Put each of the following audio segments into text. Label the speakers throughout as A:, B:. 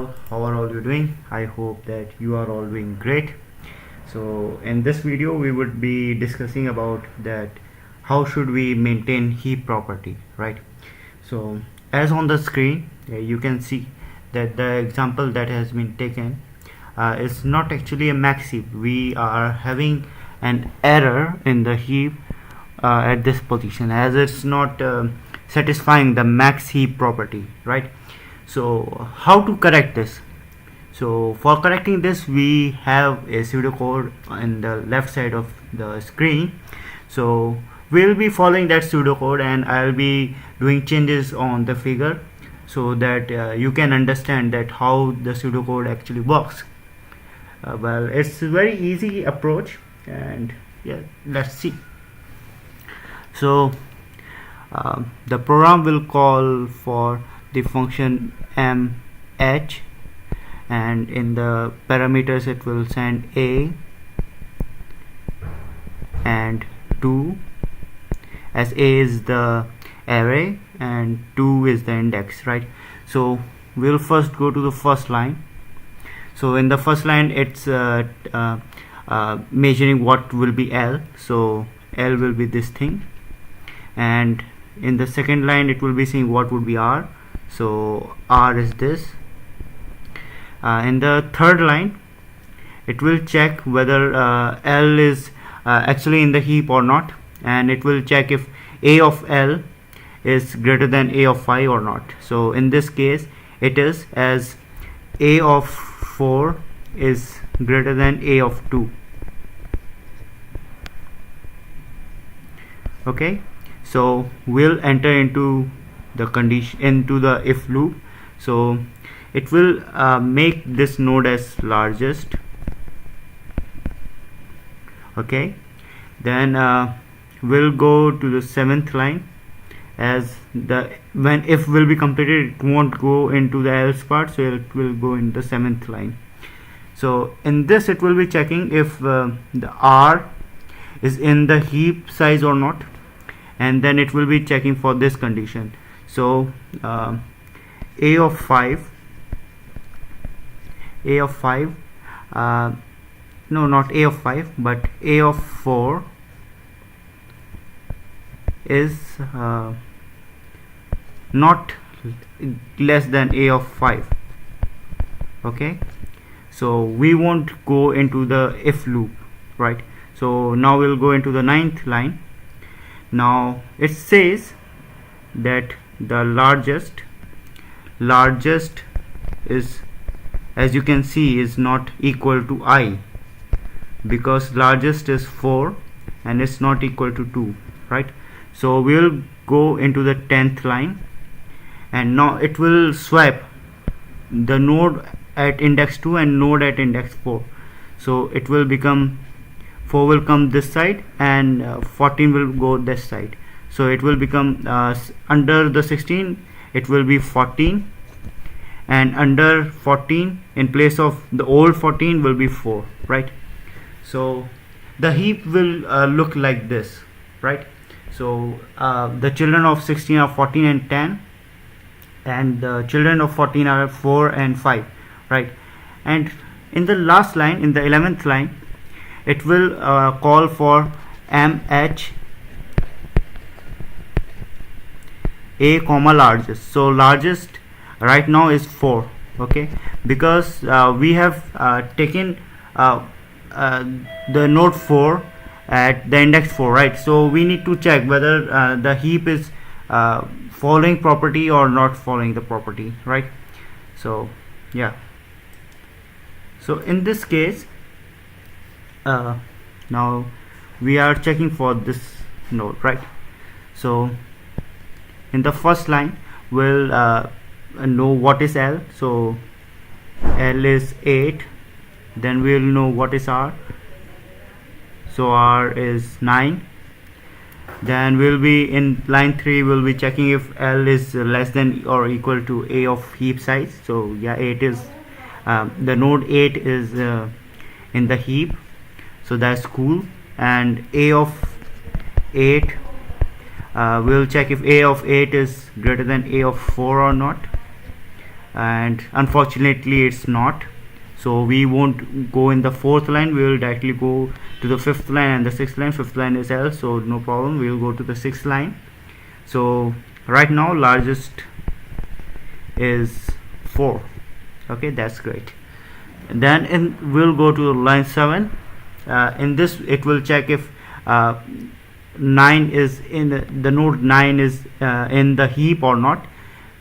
A: all, how are all you doing? I hope that you are all doing great. So in this video we would be discussing about that how should we maintain heap property, right? So as on the screen you can see that the example that has been taken is not actually a max heap. We are having an error in the heap at this position, as it's not satisfying the max heap property, right? So how to correct this? So for correcting this, we have a pseudocode on the left side of the screen. So we'll be following that pseudocode, and I'll be doing changes on the figure so that you can understand that how the pseudocode actually works. Well, it's a very easy approach, and yeah, let's see. So the program will call for the function mh, and in the parameters it will send a and 2, as a is the array and 2 is the index, right? So we'll first go to the first line. So in the first line it's measuring what will be L, so L will be this thing, and in the second line it will be saying what would be R, so R is this. In the third line it will check whether L is actually in the heap or not, and it will check if A of L is greater than A of 5 or not. So in this case it is, as A of 4 is greater than A of 2. Okay, so we'll enter into the condition, into the if loop. So it will make this node as largest. Okay, then we'll go to the 7th line, as the when if will be completed it won't go into the else part, so it will go in the 7th line. So in this it will be checking if the R is in the heap size or not, and then it will be checking for this condition. So A of 5, no, not A of 5 but A of 4 is not less than A of 5. Okay, so we won't go into the if loop, right? So now we'll go into the 9th line. Now it says that the largest is, as you can see, is not equal to I, because largest is 4 and it's not equal to 2, right? So we'll go into the 10th line, and now it will swap the node at index 2 and node at index 4. So it will become 4 will come this side and 14 will go this side. So it will become under the 16 it will be 14, and under 14 in place of the old 14 will be 4, right? So the heap will look like this, right? So the children of 16 are 14 and 10, and the children of 14 are 4 and 5, right? And in the last line, in the 11th line, it will call for mh a comma largest. So largest right now is 4, okay, because we have taken the node 4 at the index 4, right? So we need to check whether the heap is following property or not following the property, right? So yeah, so in this case now we are checking for this node, right? So in the first line we'll know what is L. So L is 8, then we'll know what is R. So R is 9. Then we'll be in line 3, we'll be checking if L is less than or equal to A of heap size. So yeah, 8 is the node 8 is in the heap, so that's cool. And A of 8, we'll check if A of 8 is greater than A of 4 or not. and unfortunately it's not. So we won't go in the fourth line, we will directly go to the fifth line and the sixth line. Fifth line is L, so no problem, we will go to the sixth line. So right now largest is 4. Okay, that's great. Then we'll go to line 7. In this it will check if 9 is in the node 9 is in the heap or not.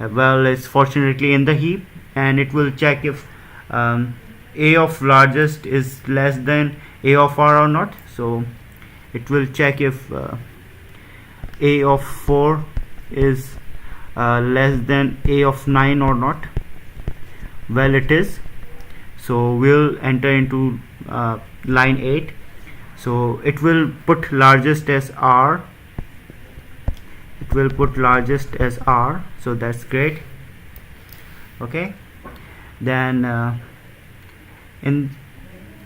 A: Well, it's fortunately in the heap, and it will check if a of largest is less than a of r or not. So it will check if a of 4 is less than a of 9 or not. Well, it is. So we'll enter into line 8. So it will put largest as r. It will put largest as r. So that's great. Okay. Then in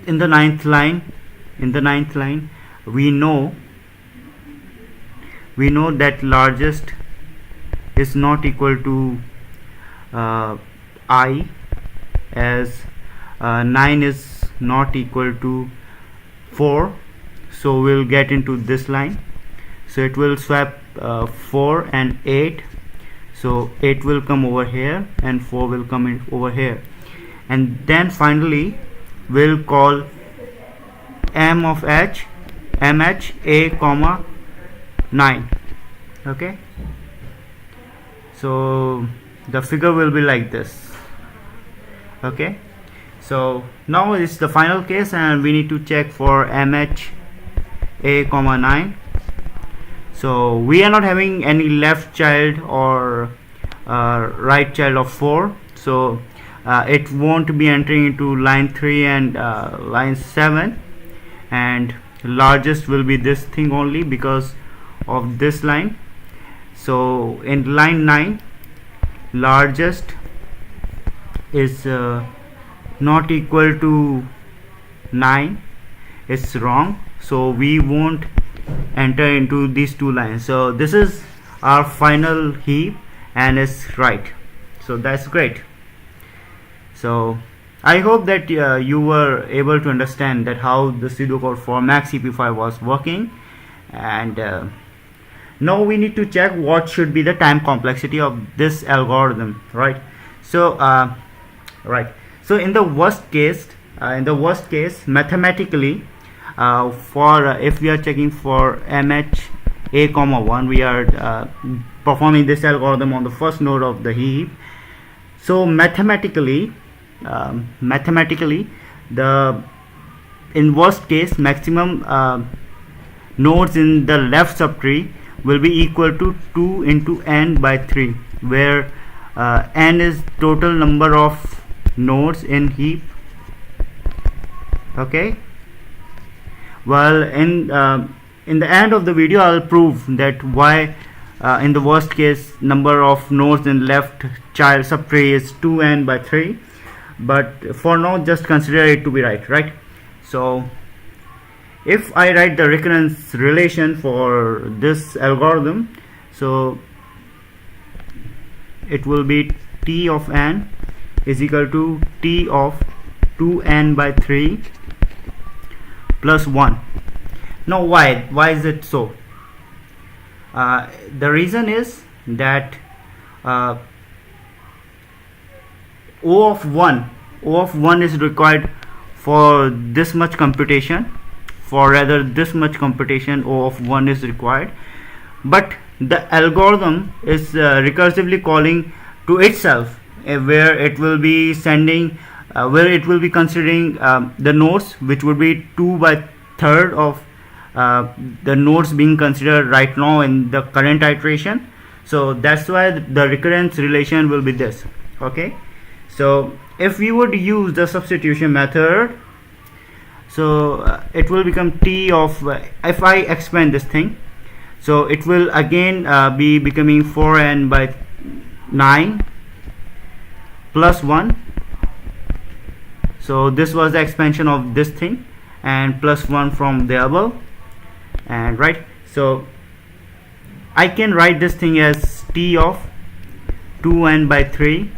A: the ninth line, we know that largest is not equal to I, as 9 is not equal to 4. So we'll get into this line. So it will swap 4 and 8. So 8 will come over here and 4 will come in over here. And then finally we'll call m of h, mh a comma 9. Okay. So the figure will be like this. Okay. So now it's the final case, and we need to check for mh a comma 9. So we are not having any left child or right child of 4. So it won't be entering into line 3 and line 7, and largest will be this thing only because of this line. So in line 9, largest is not equal to 9. It's wrong, so we won't enter into these two lines. So this is our final heap, and it's right. So that's great. So I hope that you were able to understand that how the pseudocode for max CP5 was working. And now we need to check what should be the time complexity of this algorithm, right? So so in the worst case, mathematically, if we are checking for mh a comma 1, we are performing this algorithm on the first node of the heap. So mathematically, the in worst case, maximum nodes in the left subtree will be equal to 2 into n by 3, where n is total number of nodes in heap. Okay. Well, in the end of the video, I'll prove that why in the worst case number of nodes in left child subtree is 2n by 3. But for now, just consider it to be right. So if I write the recurrence relation for this algorithm, so it will be t of n is equal to t of 2n by 3 plus 1. Now why is it so? The reason is that O of 1 is required for this much computation, this much computation O of 1 is required, but the algorithm is recursively calling to itself, where it will be sending where it will be considering the nodes, which would be 2 by 3rd of the nodes being considered right now in the current iteration. So that's why the recurrence relation will be this. Okay. So if we would use the substitution method, so it will become t of if I expand this thing, so it will again be becoming 4n by 9 plus 1. So this was the expansion of this thing, and plus 1 from the above, and right. So I can write this thing as t of 2n by 3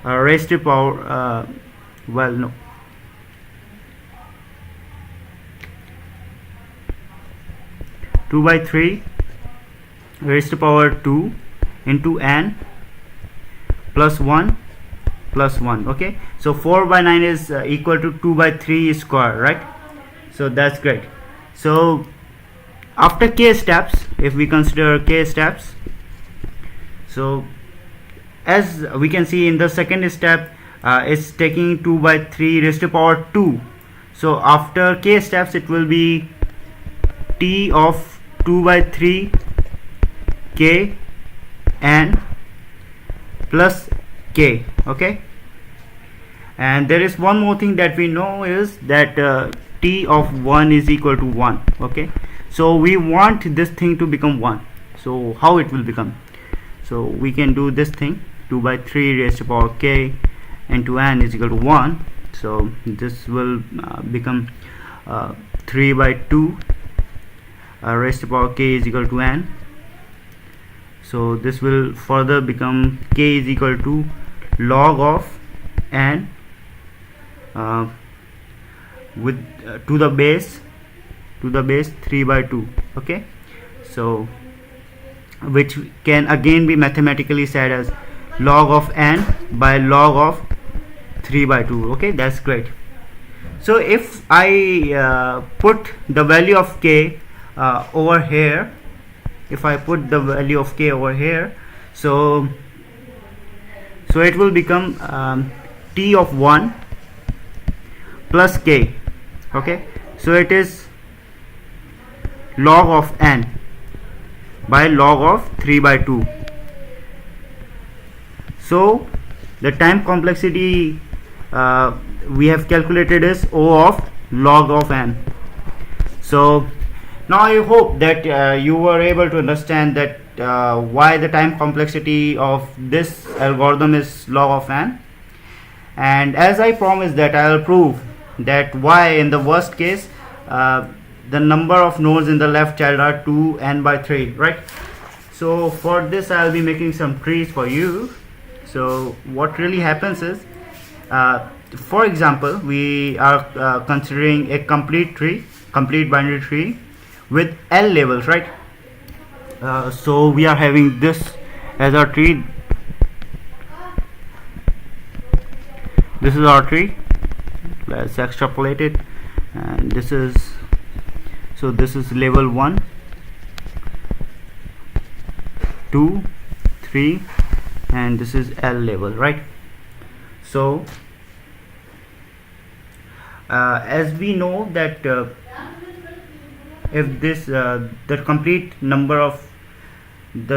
A: raised to power well no 2 by 3 raised to power 2 into n plus 1 plus 1. Okay, so 4 by 9 is equal to 2 by 3 square, right? So that's great. So after k steps, if we consider k steps, so as we can see in the second step, it's taking 2 by 3 raised to power 2. So after k steps, it will be t of 2 by 3 k n plus k. Okay, and there is one more thing that we know is that t of 1 is equal to 1. Okay, so we want this thing to become 1. So how it will become? So we can do this thing, 2 by 3 raised to power k into n is equal to 1. So this will become 3 by 2 raised to power k is equal to n. So this will further become k is equal to log of n with to the base 3 by 2. Okay, so which can again be mathematically said as log of n by log of 3 by 2. Okay, that's great. So if I put the value of k over here, if I put the value of k over here, so it will become t of 1 plus k. Okay, so it is log of n by log of 3 by 2. So the time complexity we have calculated is O of log of n. So now I hope that you were able to understand that why the time complexity of this algorithm is log of n, and as I promised that I will prove that why in the worst case the number of nodes in the left child are 2 n by 3, right? So for this I will be making some trees for you. So what really happens is, for example, we are considering a complete binary tree with L levels, right? So we are having this as our tree. This is our tree. Let's extrapolate it, and this is level 1, 2, 3, and this is L level, right? So as we know that if this the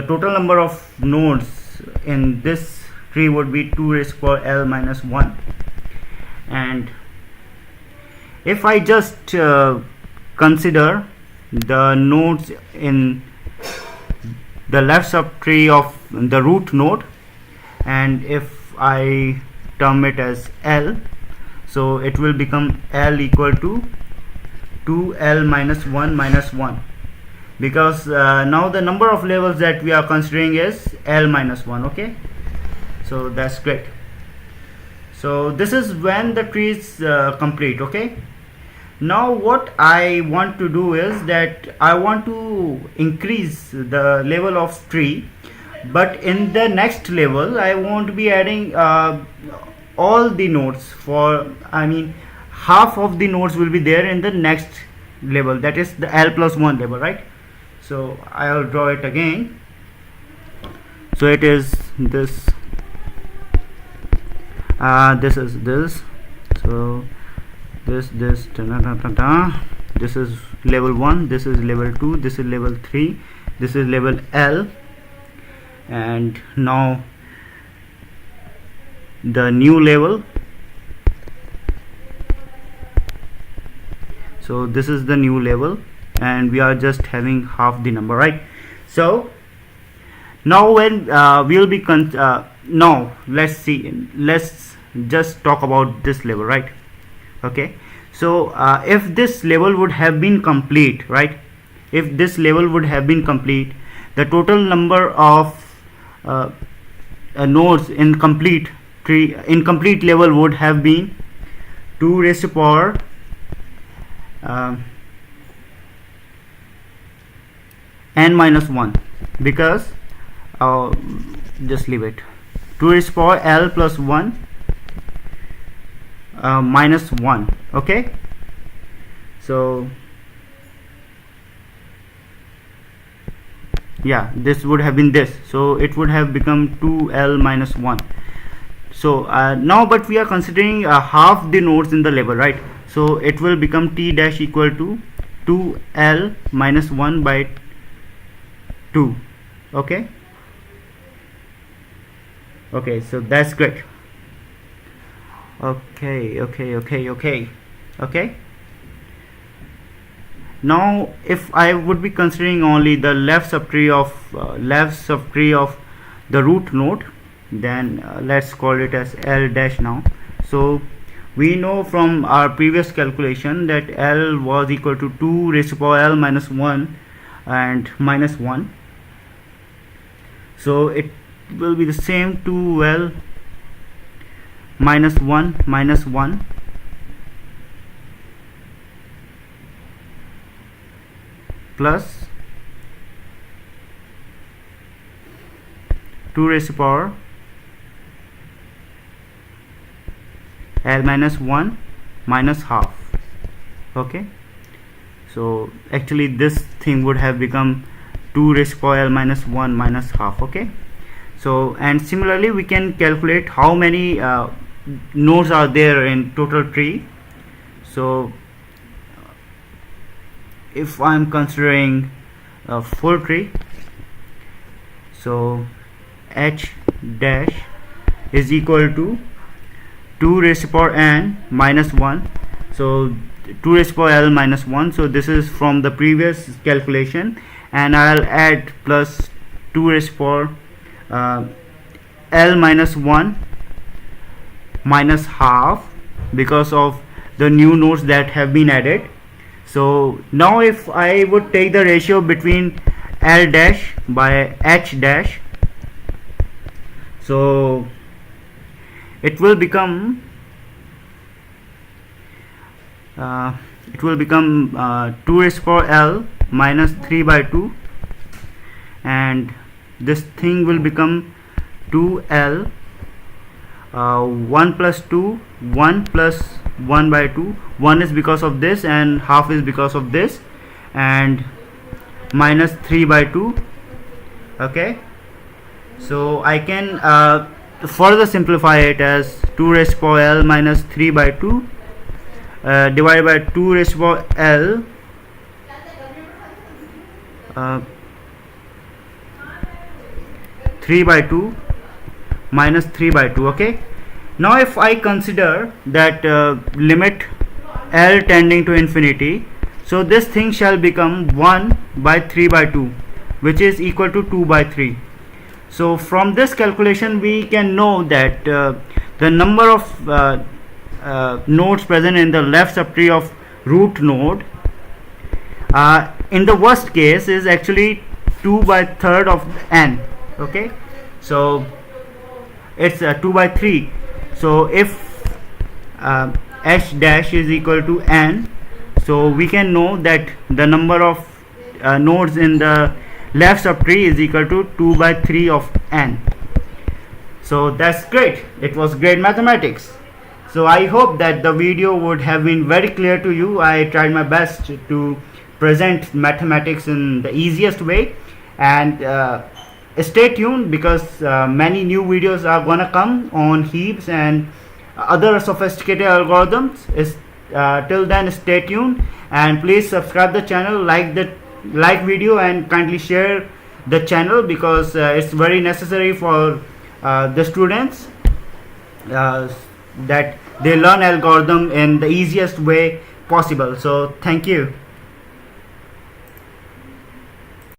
A: total number of nodes in this tree would be 2 raised to power L minus 1, and if I just consider the nodes in the left subtree of the root node, and if I term it as L, so it will become L equal to 2L minus 1, because now the number of levels that we are considering is L minus 1. Okay, so that's great. So this is when the tree is complete. Okay, now what I want to do is that I want to increase the level of tree, but in the next level I won't be adding all the nodes. Half of the nodes will be there in the next level, that is the L plus 1 level, right? So I'll draw it again. So it is this, this is this, so this this is level 1, this is level 2, this is level 3, this is level L, and now the new level. So this is the new level, and we are just having half the number, right? So now when we'll be now let's just talk about this level, right? Okay, so if this level would have been complete, right? If this level would have been complete, the total number of nodes in complete tree incomplete level would have been 2 raised to power n minus 1, because just leave it, 2 raised to power l plus 1 minus 1. Okay, so yeah, this would have been this, so it would have become 2l minus 1. So now, but we are considering half the nodes in the level, right? So it will become t dash equal to 2l minus 1 by 2. Okay, okay, so that's great. Okay. Now if I would be considering only the left subtree of the root node, then let's call it as L dash now. So we know from our previous calculation that L was equal to 2 raised to power L minus 1 and minus 1. So it will be the same, 2L minus 1 minus 1 plus 2 raised to power L minus 1 minus half. Okay, so actually this thing would have become 2 raised to power L minus 1 minus half. Okay, so and similarly we can calculate how many nodes are there in total tree. So if I'm considering a full tree, so h dash is equal to 2 raised to power n minus 1, so 2 raised to power l minus 1, so this is from the previous calculation, and I'll add plus 2 raised to power l minus 1 minus half because of the new nodes that have been added. So now if I would take the ratio between L dash by H dash, so it will become 2 raised to power L minus 3 by 2, and this thing will become 2L 1 plus 2, 1 plus 1 by 2, 1 is because of this and half is because of this, and minus 3 by 2. Okay, so I can further simplify it as 2 raised to power L minus 3 by 2 divided by 2 raised to power L 3 by 2 minus 3 by 2. Okay, now if I consider that limit L tending to infinity, so this thing shall become 1 by 3 by 2, which is equal to 2 by 3. So from this calculation we can know that the number of nodes present in the left subtree of root node in the worst case is actually 2 by 3rd of n. Okay, so it's 2 by 3. So if h dash is equal to n, so we can know that the number of nodes in the left subtree is equal to 2 by 3 of n. So that's great. It was great mathematics. So I hope that the video would have been very clear to you. I tried my best to present mathematics in the easiest way, and stay tuned because many new videos are gonna come on heaps and other sophisticated algorithms. Till then, stay tuned and please subscribe the channel, like video, and kindly share the channel because it's very necessary for the students that they learn algorithm in the easiest way possible. So thank you.